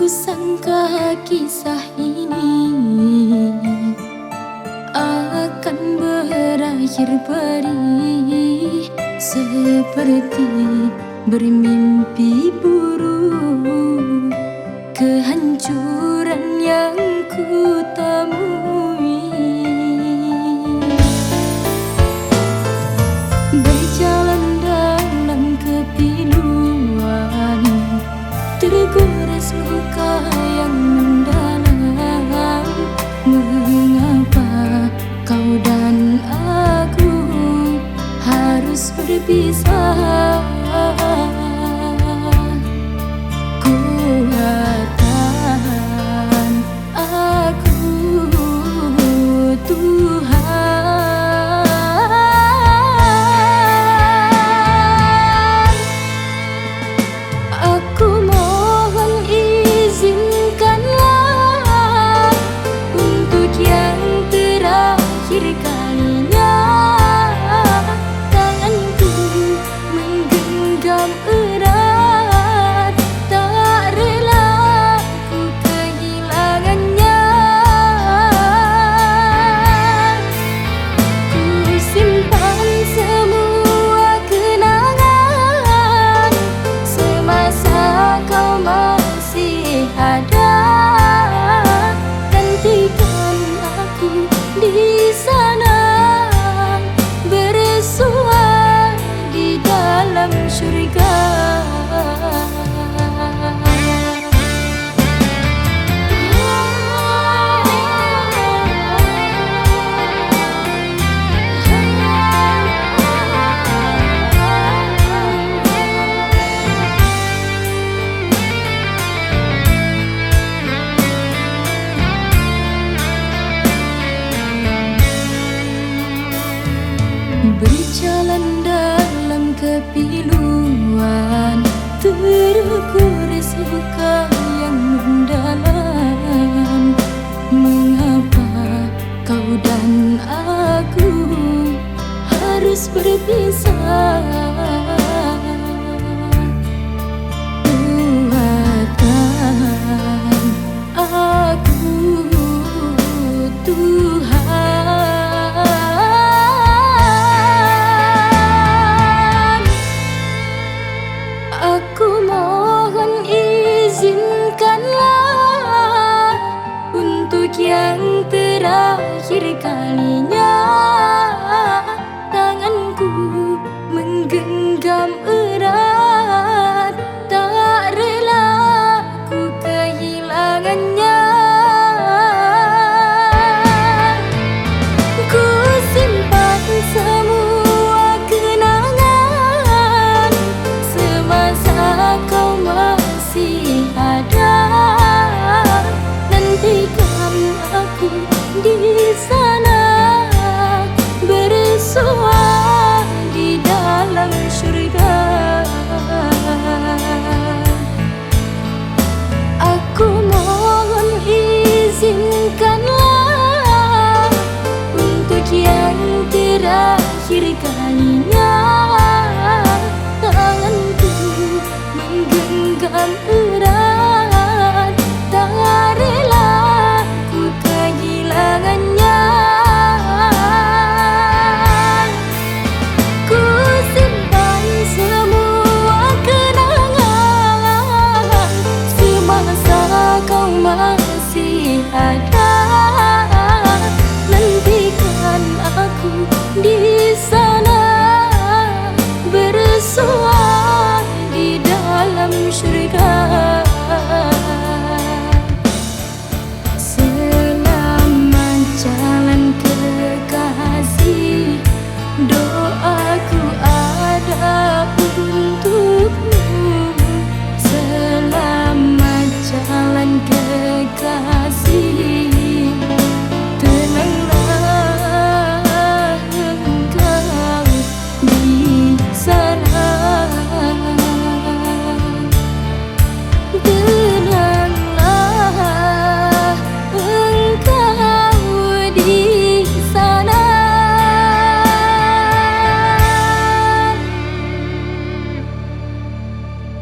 Kusangka kisah ini akan berakhir perih seperti bermimpi buruk. Kehancuran yang ku temui berjalan dalam kepiluan, tergores luka yang mendalam. Mengapa kau dan aku harus berpisah? Kuatkan aku Tuhan. Aku mohon izinkanlah untuk yang terakhir kalinya tanganku menggenggam erat, tak rela ku kehilangannya. Ku simpan semua kenangan semasa kau masih ada. Nantikan aku di sana bersua di dalam surga. Berjalan dalam kepiluan, tergores luka yang mendalam. Mengapa kau dan aku harus berpisah? Kuatkan aku Tuhan. Aku mohon izinkanlah untuk yang terakhir kalinya tanganku menggenggam erat, tak rela ku kehilangannya. Ku simpan semua kenangan semasa kau masih ada. Nantikan aku di sana bersua di dalam surga. Aku mohon izinkanlah untuk yang terakhir kalinya tanganku menggenggam erat, tak rela ku kehilangannya. Ku simpan semua kenangan semasa kau masih ada. Nantikan aku di sana bersua di dalam surga. Selamat jalan kekasih, doa